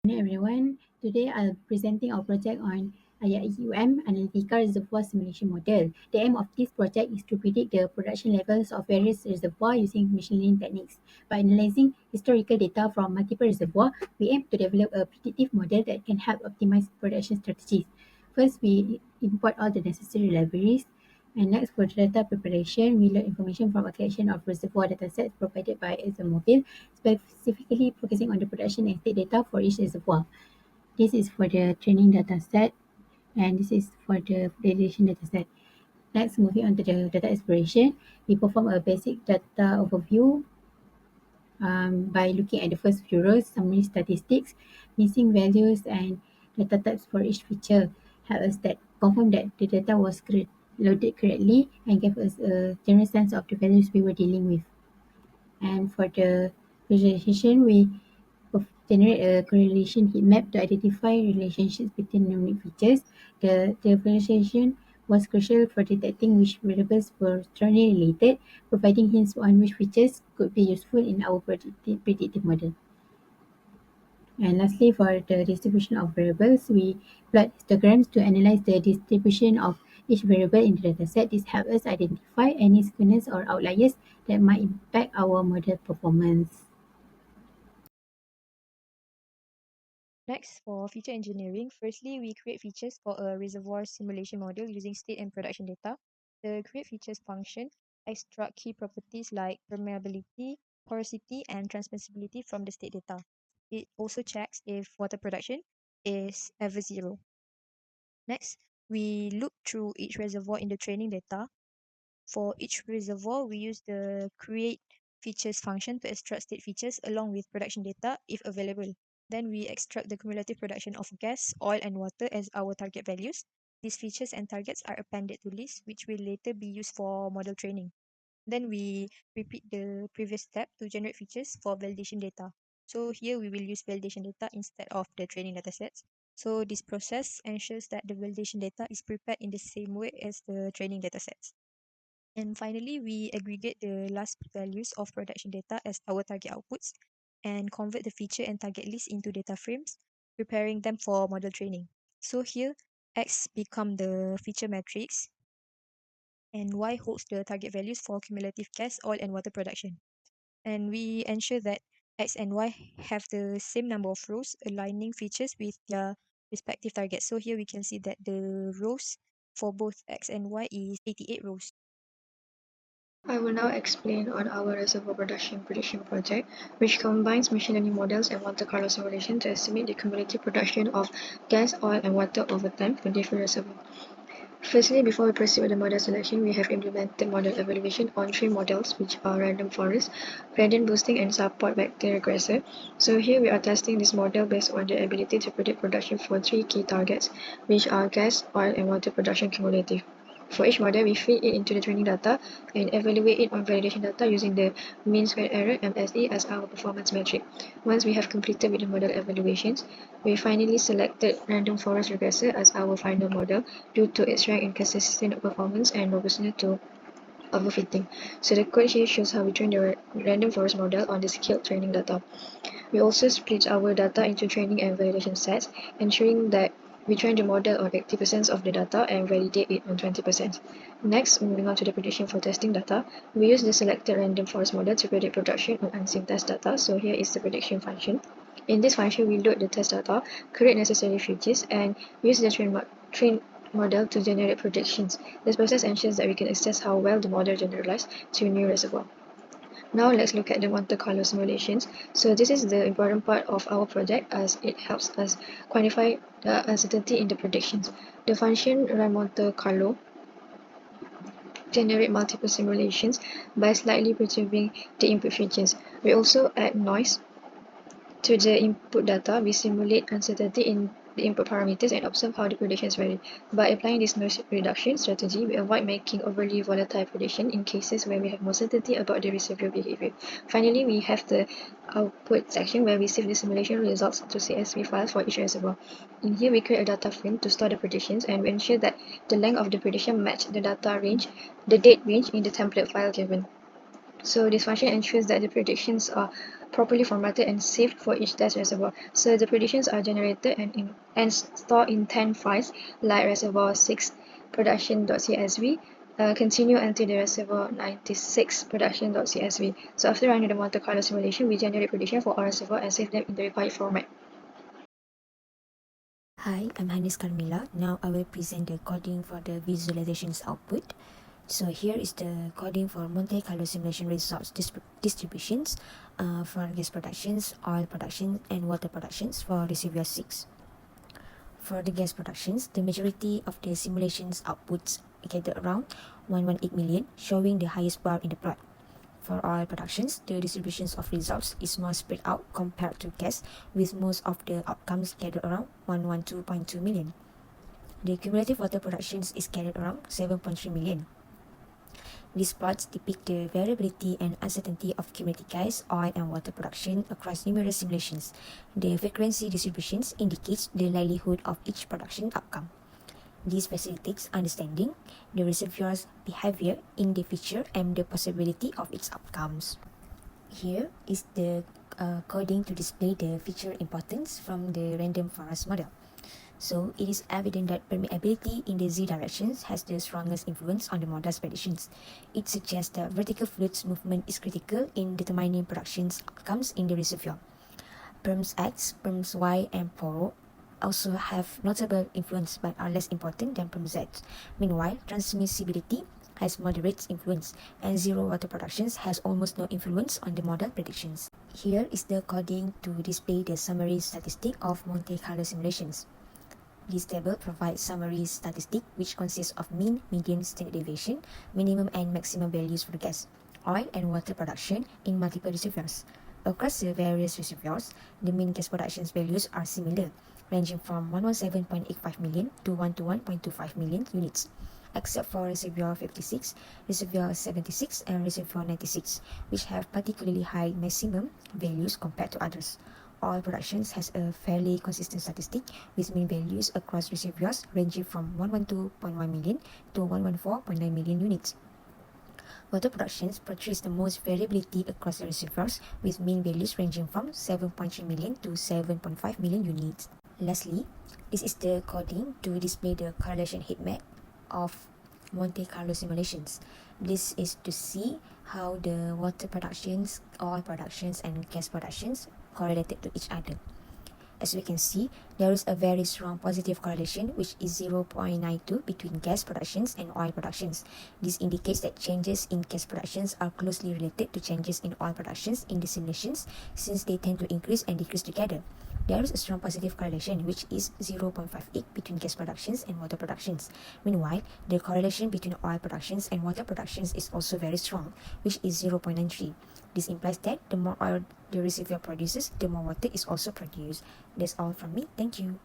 Morning everyone. Today I'll be presenting our project on IIUM Analytica Reservoir Simulation Model. The aim of this project is to predict the production levels of various reservoirs using machine learning techniques. By analyzing historical data from multiple reservoirs, we aim to develop a predictive model that can help optimize production strategies. First, we import all the necessary libraries. And next, for data preparation, we load information from a collection of reservoir datasets provided by ExxonMobil, specifically focusing on the production and state data for each reservoir. This is for the training dataset, and this is for the validation dataset. Next, moving on to the data exploration, we perform a basic data overview by looking at the first few rows, summary statistics, missing values, and data types for each feature. Help us that confirm that the data was loaded correctly and give us a general sense of the values we were dealing with. And for the visualization, we generate a correlation heat map to identify relationships between unique features. The visualization was crucial for detecting which variables were strongly related, providing hints on which features could be useful in our predictive model. And lastly, for the distribution of variables, we plot histograms to analyze the distribution of each variable in the dataset. This helps us identify any skewness or outliers that might impact our model performance. Next, for feature engineering, firstly, we create features for a reservoir simulation model using state and production data. The create features function extract key properties like permeability, porosity, and transmissibility from the state data. It also checks if water production is ever zero. Next, we look through each reservoir in the training data. For each reservoir, we use the create features function to extract state features along with production data if available. Then we extract the cumulative production of gas, oil, and water as our target values. These features and targets are appended to lists, which will later be used for model training. Then we repeat the previous step to generate features for validation data. So here we will use validation data instead of the training datasets. So this process ensures that the validation data is prepared in the same way as the training datasets. And finally, we aggregate the last values of production data as our target outputs and convert the feature and target list into data frames, preparing them for model training. So here, X become the feature matrix and Y holds the target values for cumulative gas, oil, and water production. And we ensure that X and Y have the same number of rows, aligning features with their respective targets. So here we can see that the rows for both X and Y is 88 rows. I will now explain on our reservoir production prediction project, which combines machine learning models and Monte Carlo simulation to estimate the cumulative production of gas, oil, and water over time for different reservoirs. Firstly, before we proceed with the model selection, we have implemented model evaluation on 3 models, which are random forest, gradient boosting, and support vector regressor. So here we are testing this model based on the ability to predict production for 3 key targets, which are gas, oil, and water production cumulative. For each model, we feed it into the training data and evaluate it on validation data using the mean squared error (MSE) as our performance metric. Once we have completed with the model evaluations, we finally selected random forest regressor as our final model due to its strength in consistent performance and robustness to overfitting. So the code here shows how we train the random forest model on the scaled training data. We also split our data into training and validation sets, ensuring that we train the model on 80% of the data and validate it on 20%. Next, moving on to the prediction for testing data, we use the selected random forest model to predict production on unseen test data. So here is the prediction function. In this function, we load the test data, create necessary features, and use the train model to generate predictions. This process ensures that we can assess how well the model generalized to a new reservoir. Now let's look at the Monte Carlo simulations. So this is the important part of our project as it helps us quantify the uncertainty in the predictions. The function run Monte Carlo generate multiple simulations by slightly perturbing the input features. We also add noise to the input data. We simulate uncertainty in the input parameters and observe how the predictions vary. By applying this noise reduction strategy, we avoid making overly volatile predictions in cases where we have more certainty about the reservoir behavior. Finally, we have the output section where we save the simulation results to CSV files for each reservoir. In here, we create a data frame to store the predictions and we ensure that the length of the prediction match the data range, the date range in the template file given. So this function ensures that the predictions are properly formatted and saved for each test reservoir. So the predictions are generated and stored in 10 files like reservoir 6 production.csv. Continue until the reservoir 96 production.csv. So after running the Monte Carlo simulation, we generate prediction for all reservoir and save them in the required format. Hi, I'm Hanis Carmila. Now I will present the coding for the visualizations output. So here is the coding for Monte Carlo simulation results distributions for gas productions, oil production, and water productions for Reservoir 6. For the gas productions, the majority of the simulations outputs gathered around 118 million, showing the highest bar in the plot. For oil productions, the distributions of results is more spread out compared to gas, with most of the outcomes gathered around 112.2 million. The cumulative water productions is gathered around 7.3 million. These plots depict the variability and uncertainty of cumulative gas, oil, and water production across numerous simulations. The frequency distributions indicates the likelihood of each production outcome. This facilitates understanding the reservoir's behavior in the future and the possibility of its outcomes. Here is the coding to display the feature importance from the random forest model. So it is evident that permeability in the z directions has the strongest influence on the model's predictions. It suggests that vertical fluids movement is critical in determining production's outcomes in the reservoir. Perms X, Perms Y, and Poro also have notable influence but are less important than Perm Z. Meanwhile, transmissibility has moderate influence, and zero water productions has almost no influence on the model predictions. Here is the coding to display the summary statistic of Monte Carlo simulations. This table provides summary statistic which consists of mean, median, standard deviation, minimum and maximum values for gas, oil, and water production in multiple reservoirs. Across the various reservoirs, the mean gas productions values are similar, ranging from 117.85 million to 121.25 million units, except for Reservoir 56, Reservoir 76, and Reservoir 96, which have particularly high maximum values compared to others. Oil productions has a fairly consistent statistic with mean values across reservoirs ranging from 112.1 million to 114.9 million units. Water productions portrays the most variability across the reservoirs with mean values ranging from 7.3 million to 7.5 million units. Lastly, this is the coding to display the correlation heat map of Monte Carlo simulations. This is to see how the water productions, oil productions, and gas productions correlated to each other. As we can see, there is a very strong positive correlation which is 0.92 between gas productions and oil productions. This indicates that changes in gas productions are closely related to changes in oil productions in the simulations since they tend to increase and decrease together. There is a strong positive correlation which is 0.58 between gas productions and water productions. Meanwhile, the correlation between oil productions and water productions is also very strong, which is 0.93. This implies that the more oil the reservoir produces, the more water is also produced. That's all from me. Thank you.